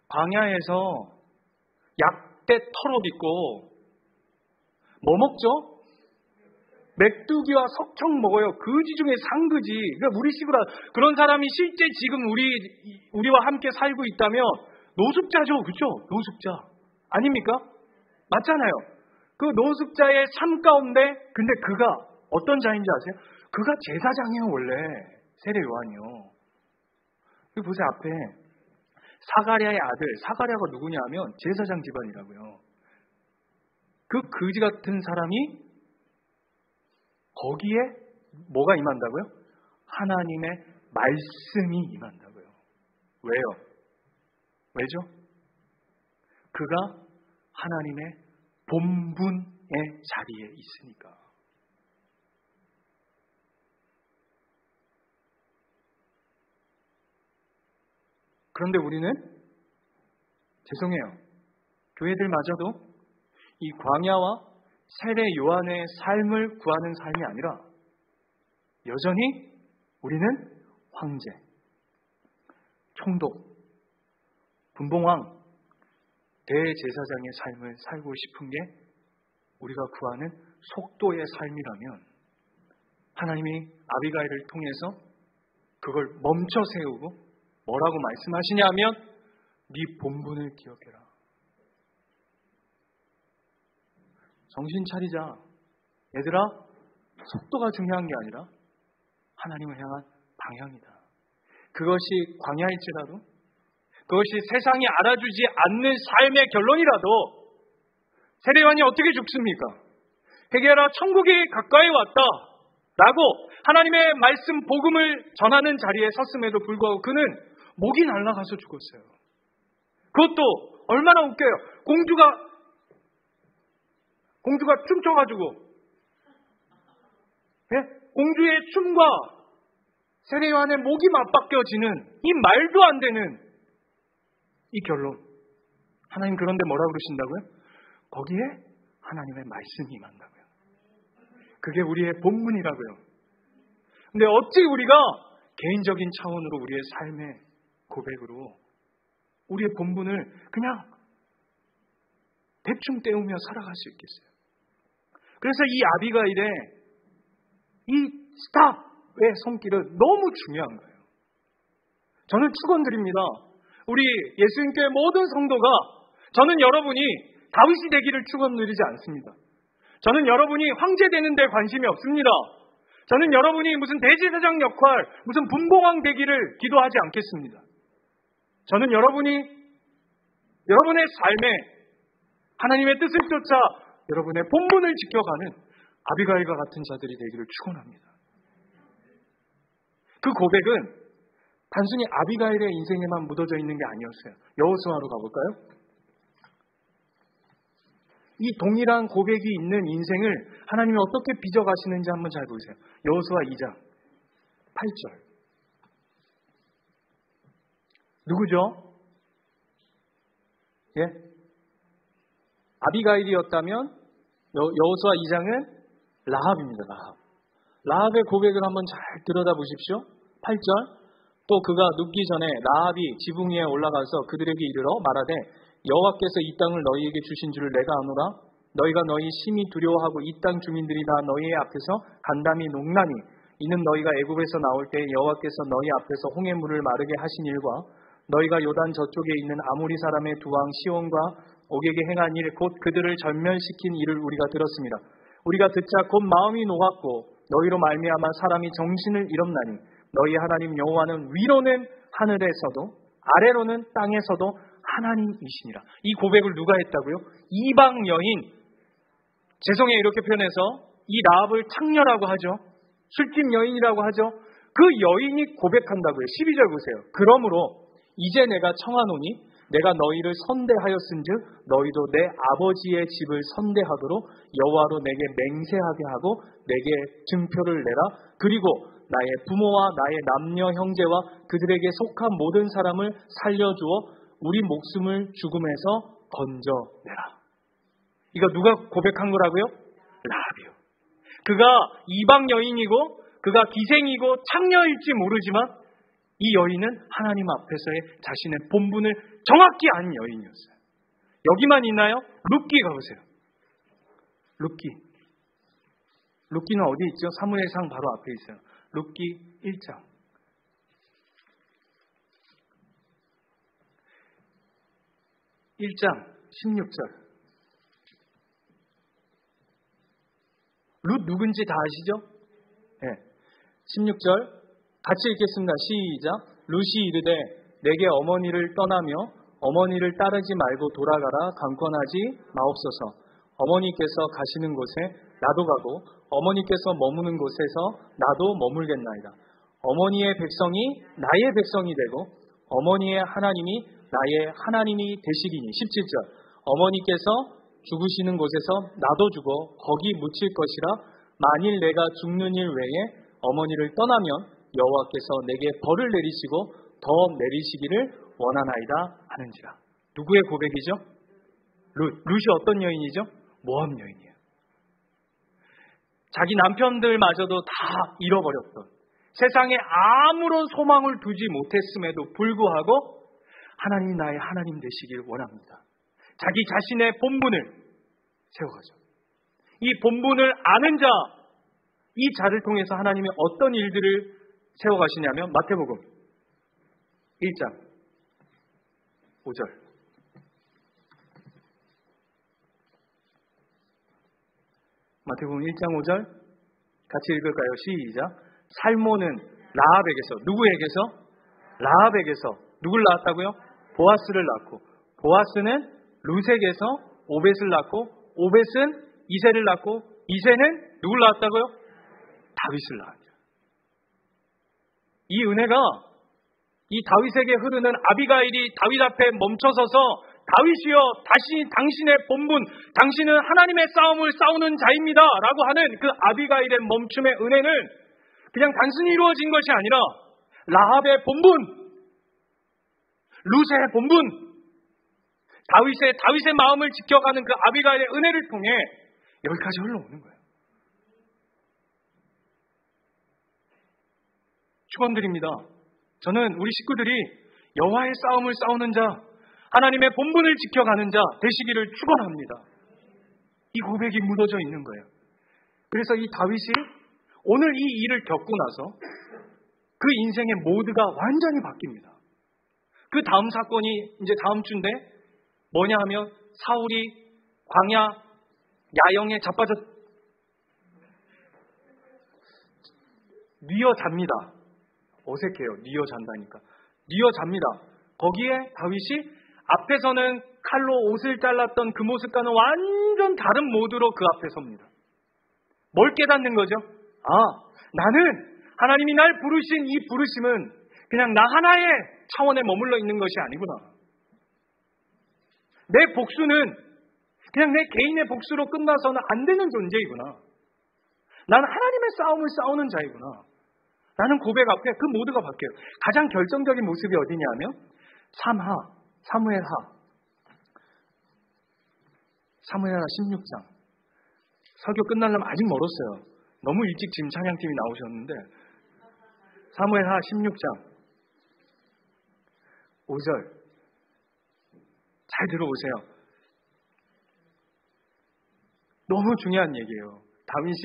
광야에서 약대 털어입고 뭐 먹죠? 메뚜기와 석청 먹어요. 그지 중에 상그지. 그러니까 우리식으로 그런 사람이 실제 지금 우리와 함께 살고 있다면 노숙자죠, 그렇죠? 노숙자 아닙니까? 맞잖아요. 그 노숙자의 삶 가운데 근데 그가 어떤 자인지 아세요? 그가 제사장이에요, 원래 세례 요한이요. 여기 보세요, 앞에 사가랴의 아들. 사가랴가 누구냐면 제사장 집안이라고요. 그 그지 같은 사람이 거기에 뭐가 임한다고요? 하나님의 말씀이 임한다고요. 왜요? 왜죠? 그가 하나님의 본분의 자리에 있으니까. 그런데 우리는 죄송해요. 교회들마저도 이 광야와 세례 요한의 삶을 구하는 삶이 아니라 여전히 우리는 황제, 총독, 분봉왕, 대제사장의 삶을 살고 싶은 게 우리가 구하는 속도의 삶이라면 하나님이 아비가일을 통해서 그걸 멈춰 세우고 뭐라고 말씀하시냐면 네 본분을 기억해라. 정신 차리자. 얘들아, 속도가 중요한 게 아니라 하나님을 향한 방향이다. 그것이 광야일지라도, 그것이 세상이 알아주지 않는 삶의 결론이라도 세례요한이 어떻게 죽습니까? 회개하라, 천국이 가까이 왔다 라고 하나님의 말씀 복음을 전하는 자리에 섰음에도 불구하고 그는 목이 날아가서 죽었어요. 그것도 얼마나 웃겨요. 공주가 춤춰가지고, 예? 공주의 춤과 세례 요한의 목이 맞바뀌어지는 이 말도 안 되는 이 결론. 하나님 그런데 뭐라고 그러신다고요? 거기에 하나님의 말씀이 임한다고요. 그게 우리의 본문이라고요. 근데 어찌 우리가 개인적인 차원으로 우리의 삶의 고백으로 우리의 본분을 그냥 대충 때우며 살아갈 수 있겠어요? 그래서 이 아비가일의 이 스탑의 손길은 너무 중요한 거예요. 저는 축원드립니다. 우리 예수님교회 모든 성도가 저는 여러분이 다윗이 되기를 축원드리지 않습니다. 저는 여러분이 황제 되는 데 관심이 없습니다. 저는 여러분이 무슨 대제사장 역할, 무슨 분봉왕 되기를 기도하지 않겠습니다. 저는 여러분의 삶에 하나님의 뜻을 쫓아 여러분의 본분을 지켜가는 아비가일과 같은 자들이 되기를 축원합니다. 그 고백은 단순히 아비가일의 인생에만 묻어져 있는 게 아니었어요. 여호수아로 가볼까요? 이 동일한 고백이 있는 인생을 하나님이 어떻게 빚어가시는지 한번 잘 보세요. 여호수아 2장 8절. 누구죠? 예? 아비가일이었다면 여호수아 2장은 라합입니다. 라합의 고백을 한번 잘 들여다보십시오. 8절. 또 그가 눕기 전에 라합이 지붕 위에 올라가서 그들에게 이르러 말하되 여호와께서 이 땅을 너희에게 주신 줄을 내가 아노라. 너희가 너희 심히 두려워하고 이 땅 주민들이 다 너희의 앞에서 간담이 녹나니 이는 너희가 애굽에서 나올 때 여호와께서 너희 앞에서 홍해 물을 마르게 하신 일과 너희가 요단 저쪽에 있는 아모리 사람의 두 왕 시온과 옥에게 행한 일 곧 그들을 전멸시킨 일을 우리가 들었습니다. 우리가 듣자 곧 마음이 녹았고 너희로 말미암아 사람이 정신을 잃었나니 너희 하나님 여호와는 위로는 하늘에서도 아래로는 땅에서도 하나님이시니라. 이 고백을 누가 했다고요? 이방 여인. 죄송해요, 이렇게 표현해서 이 라합을 창녀라고 하죠. 술집 여인이라고 하죠. 그 여인이 고백한다고요. 12절 보세요. 그러므로 이제 내가 청하노니 내가 너희를 선대하였은즉 너희도 내 아버지의 집을 선대하도록 여호와로 내게 맹세하게 하고 내게 증표를 내라. 그리고 나의 부모와 나의 남녀 형제와 그들에게 속한 모든 사람을 살려주어 우리 목숨을 죽음에서 건져내라. 이거 누가 고백한 거라고요? 라합이요. 그가 이방 여인이고 그가 기생이고 창녀일지 모르지만 이 여인은 하나님 앞에서의 자신의 본분을 정확히 아는 여인이었어요. 여기만 있나요? 룻기 가보세요. 룻기는 어디 있죠? 사무엘상 바로 앞에 있어요. 룻기 1장. 1장 16절. 룻 누군지 다 아시죠? 네. 16절 같이 읽겠습니다. 시작. 룻이 이르되 내게 어머니를 떠나며 어머니를 따르지 말고 돌아가라. 강권하지 마옵소서. 어머니께서 가시는 곳에 나도 가고 어머니께서 머무는 곳에서 나도 머물겠나이다. 어머니의 백성이 나의 백성이 되고 어머니의 하나님이 나의 하나님이 되시리니. 17절. 어머니께서 죽으시는 곳에서 나도 죽어 거기 묻힐 것이라. 만일 내가 죽는 일 외에 어머니를 떠나면 여호와께서 내게 벌을 내리시고 더 내리시기를 원하나이다 하는지라. 누구의 고백이죠? 룻이 어떤 여인이죠? 모압 여인이에요. 자기 남편들마저도 다 잃어버렸던, 세상에 아무런 소망을 두지 못했음에도 불구하고 하나님 나의 하나님 되시길 원합니다. 자기 자신의 본분을 세워가죠. 이 본분을 아는 자, 이 자를 통해서 하나님이 어떤 일들을 세워가시냐면 마태복음 1장 5절. 마태복음 1장 5절 같이 읽을까요? 시작. 살모는 라합에게서, 누구에게서? 라합에게서 누굴 낳았다고요? 보아스를 낳고, 보아스는 룻에게서 오벳을 낳고, 오벳은 이새를 낳고, 이새는 누굴 낳았다고요? 다윗을 낳았죠. 이 은혜가 이 다윗에게 흐르는 아비가일이 다윗 앞에 멈춰서서 다윗이여 다시 당신의 본분, 당신은 하나님의 싸움을 싸우는 자입니다 라고 하는 그 아비가일의 멈춤의 은혜는 그냥 단순히 이루어진 것이 아니라 라합의 본분, 룻의 본분, 다윗의 마음을 지켜가는 그 아비가일의 은혜를 통해 여기까지 흘러오는 거예요. 축원드립니다. 저는 우리 식구들이 여호와의 싸움을 싸우는 자, 하나님의 본분을 지켜가는 자 되시기를 축원합니다. 이 고백이 묻어져 있는 거예요. 그래서 이 다윗이 오늘 이 일을 겪고 나서 그 인생의 모드가 완전히 바뀝니다. 그 다음 사건이 이제 다음 주인데 뭐냐 하면 사울이 광야 야영에 자빠져 뉘어 잡니다. 어색해요. 뉘어 잔다니까. 뉘어 잡니다. 거기에 다윗이 앞에서는 칼로 옷을 잘랐던 그 모습과는 완전 다른 모드로 그 앞에 섭니다. 뭘 깨닫는 거죠? 나는 하나님이 날 부르신 이 부르심은 그냥 나 하나의 차원에 머물러 있는 것이 아니구나. 내 복수는 그냥 내 개인의 복수로 끝나서는 안 되는 존재이구나. 나는 하나님의 싸움을 싸우는 자이구나. 라는 고백 앞에 그 모두가 바뀌어요. 가장 결정적인 모습이 어디냐면 사무엘하 16장. 설교 끝나려면 아직 멀었어요. 너무 일찍 지금 찬양팀이 나오셨는데 사무엘하 16장 5절 잘 들어보세요. 너무 중요한 얘기예요. 다윗이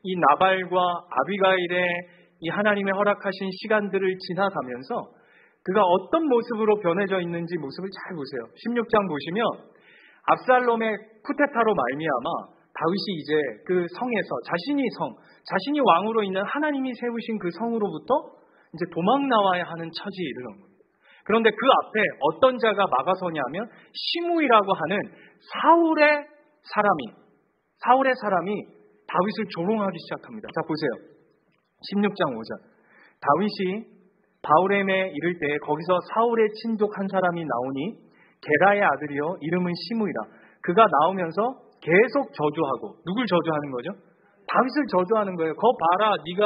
이 나발과 아비가일의 이 하나님의 허락하신 시간들을 지나가면서 그가 어떤 모습으로 변해져 있는지 모습을 잘 보세요. 16장 보시면 압살롬의 쿠데타로 말미암아 다윗이 이제 그 성에서 자신이 왕으로 있는 하나님이 세우신 그 성으로부터 이제 도망 나와야 하는 처지에 이르는 겁니다. 그런데 그 앞에 어떤 자가 막아서냐면 시므이라고 하는 사울의 사람이 다윗을 조롱하기 시작합니다. 자 보세요. 16장 5절. 다윗이 바울엠에 이를 때 거기서 사울의 친족 한 사람이 나오니 게라의 아들이요 이름은 시므이라. 그가 나오면서 계속 저주하고, 누굴 저주하는 거죠? 다윗을 저주하는 거예요. 거 봐라, 네가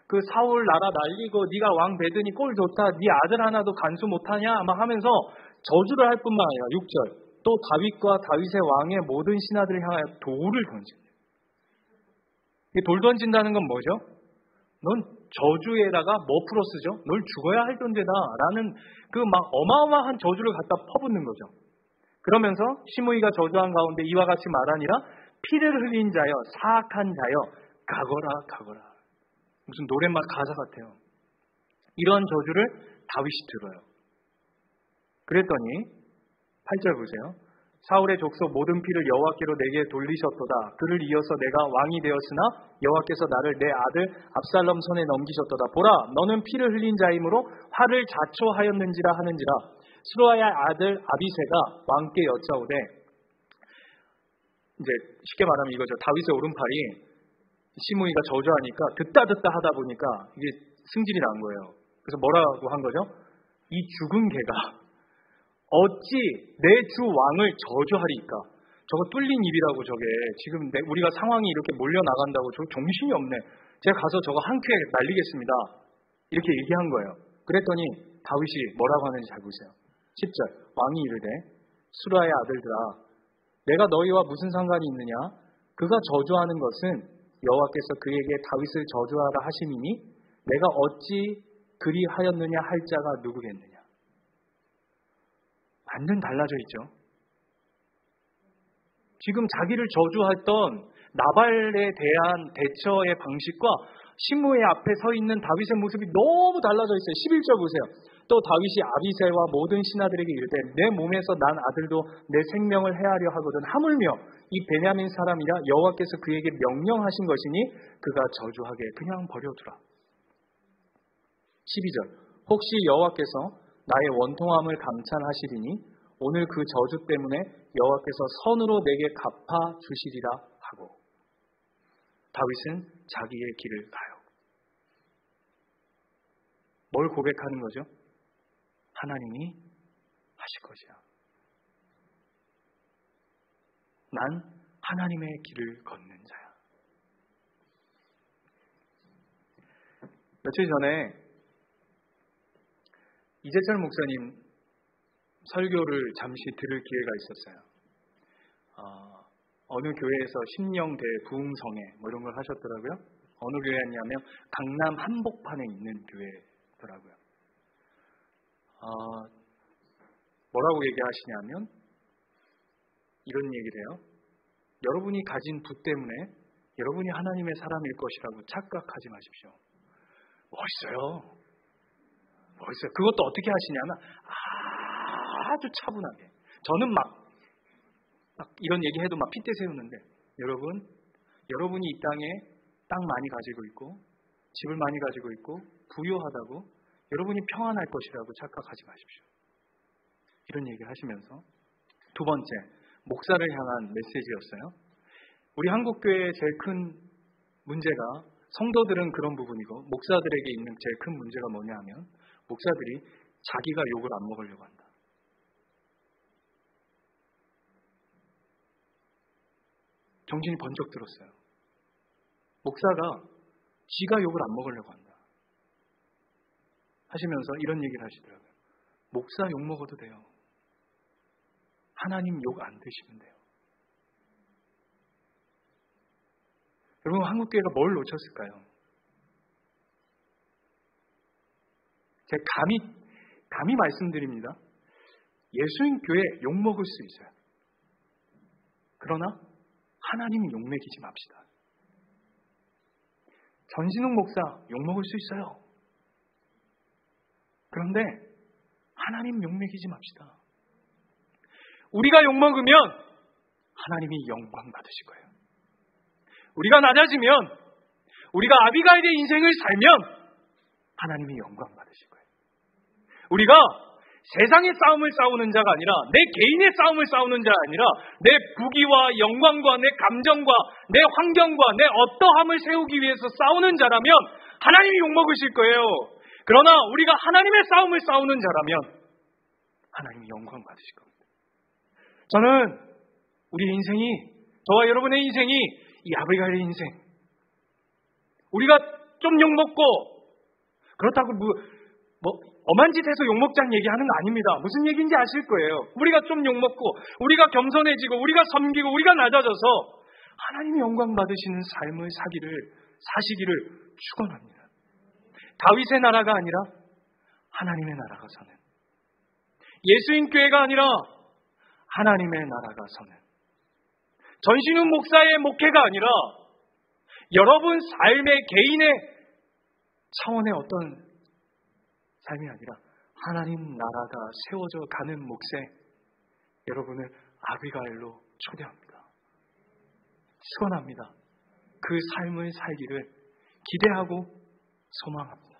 그 사울 나라 날리고 네가 왕 베드니 꼴 좋다. 네 아들 하나도 간수 못하냐? 막 하면서 저주를 할 뿐만 아니라 6절 또 다윗과 다윗의 왕의 모든 신하들을 향하여 돌을 던집니다. 돌 던진다는 건 뭐죠? 넌 저주에다가 뭐 플러스죠? 널 죽어야 할 존재다 라는 그 막 어마어마한 저주를 갖다 퍼붓는 거죠. 그러면서 시므이가 저주한 가운데 이와 같이 말하니라. 피를 흘린 자여 사악한 자여 가거라 가거라. 무슨 노랫말 가사 같아요. 이런 저주를 다윗이 들어요. 그랬더니 8절 보세요. 사울의 족속 모든 피를 여호와께로 내게 돌리셨도다. 그를 이어서 내가 왕이 되었으나 여호와께서 나를 내 아들 압살롬 손에 넘기셨도다. 보라, 너는 피를 흘린 자이므로 화를 자초하였는지라 하는지라. 스루아의 아들 아비새가 왕께 여짜오되, 이제 쉽게 말하면 이거죠. 다윗의 오른팔이 시므이가 저주하니까 듣다 하다 보니까 이게 승질이 난 거예요. 그래서 뭐라고 한 거죠? 이 죽은 개가 어찌 내 주 왕을 저주하리까? 저거 뚫린 입이라고. 저게 지금 우리가 상황이 이렇게 몰려나간다고 저 정신이 없네. 제가 가서 저거 한 쾌 날리겠습니다. 이렇게 얘기한 거예요. 그랬더니 다윗이 뭐라고 하는지 잘 보세요. 10절 왕이 이르되 수라의 아들들아 내가 너희와 무슨 상관이 있느냐? 그가 저주하는 것은 여호와께서 그에게 다윗을 저주하라 하심이니 내가 어찌 그리하였느냐 할 자가 누구겠느냐? 완전 달라져 있죠. 지금 자기를 저주했던 나발에 대한 대처의 방식과 시므이 앞에 서 있는 다윗의 모습이 너무 달라져 있어요. 11절 보세요. 또 다윗이 아비새와 모든 신하들에게 이르되 내 몸에서 난 아들도 내 생명을 해하려 하거든. 하물며 이 베냐민 사람이라 여호와께서 그에게 명령하신 것이니 그가 저주하게 그냥 버려두라. 12절 혹시 여호와께서 나의 원통함을 감찰하시리니 오늘 그 저주 때문에 여호와께서 선으로 내게 갚아 주시리라 하고 다윗은 자기의 길을 가요. 뭘 고백하는 거죠? 하나님이 하실 것이야. 난 하나님의 길을 걷는 자야. 며칠 전에 이재철 목사님 설교를 잠시 들을 기회가 있었어요. 어느 교회에서 심령대 부흥성회 뭐 이런 걸 하셨더라고요. 어느 교회였냐면 강남 한복판에 있는 교회더라고요. 뭐라고 얘기하시냐면 이런 얘기를 해요. 여러분이 가진 부 때문에 여러분이 하나님의 사람일 것이라고 착각하지 마십시오. 멋있어요. 그것도 어떻게 하시냐면 아주 차분하게. 저는 막 이런 얘기해도 막 핏대 세우는데 여러분이 이 땅에 땅 많이 가지고 있고 집을 많이 가지고 있고 부유하다고 여러분이 평안할 것이라고 착각하지 마십시오. 이런 얘기를 하시면서 두 번째, 목사를 향한 메시지였어요. 우리 한국교회의 제일 큰 문제가 성도들은 그런 부분이고 목사들에게 있는 제일 큰 문제가 뭐냐 하면 목사들이 자기가 욕을 안 먹으려고 한다. 정신이 번쩍 들었어요. 목사가 지가 욕을 안 먹으려고 한다. 하시면서 이런 얘기를 하시더라고요. 목사 욕 먹어도 돼요. 하나님 욕 안 드시면 돼요. 여러분, 한국교회가 뭘 놓쳤을까요? 제가 감히 말씀드립니다. 예수님 교회 욕 먹을 수 있어요. 그러나 하나님 욕 먹이지 맙시다. 전신웅 목사 욕 먹을 수 있어요. 그런데 하나님 욕 먹이지 맙시다. 우리가 욕 먹으면 하나님이 영광 받으실 거예요. 우리가 낮아지면, 우리가 아비가일의 인생을 살면 하나님이 영광 받으실 거예요. 우리가 세상의 싸움을 싸우는 자가 아니라 내 개인의 싸움을 싸우는 자가 아니라 내 부귀와 영광과 내 감정과 내 환경과 내 어떠함을 세우기 위해서 싸우는 자라면 하나님이 욕먹으실 거예요. 그러나 우리가 하나님의 싸움을 싸우는 자라면 하나님이 영광 받으실 겁니다. 저는 우리 인생이, 저와 여러분의 인생이 이 아비가일의 인생, 우리가 좀 욕먹고 그렇다고 엄한 짓 해서 욕먹자는 얘기하는 거 아닙니다. 무슨 얘기인지 아실 거예요. 우리가 좀 욕먹고 우리가 겸손해지고 우리가 섬기고 우리가 낮아져서 하나님이 영광 받으시는 삶을 사시기를 축원합니다. 다윗의 나라가 아니라 하나님의 나라가 서는, 예수님 교회가 아니라 하나님의 나라가 서는, 전신우 목사의 목회가 아니라 여러분 삶의 개인의 차원의 어떤 삶이 아니라 하나님 나라가 세워져 가는 몫에 여러분을 아비가일로 초대합니다. 축원합니다. 그 삶을 살기를 기대하고 소망합니다.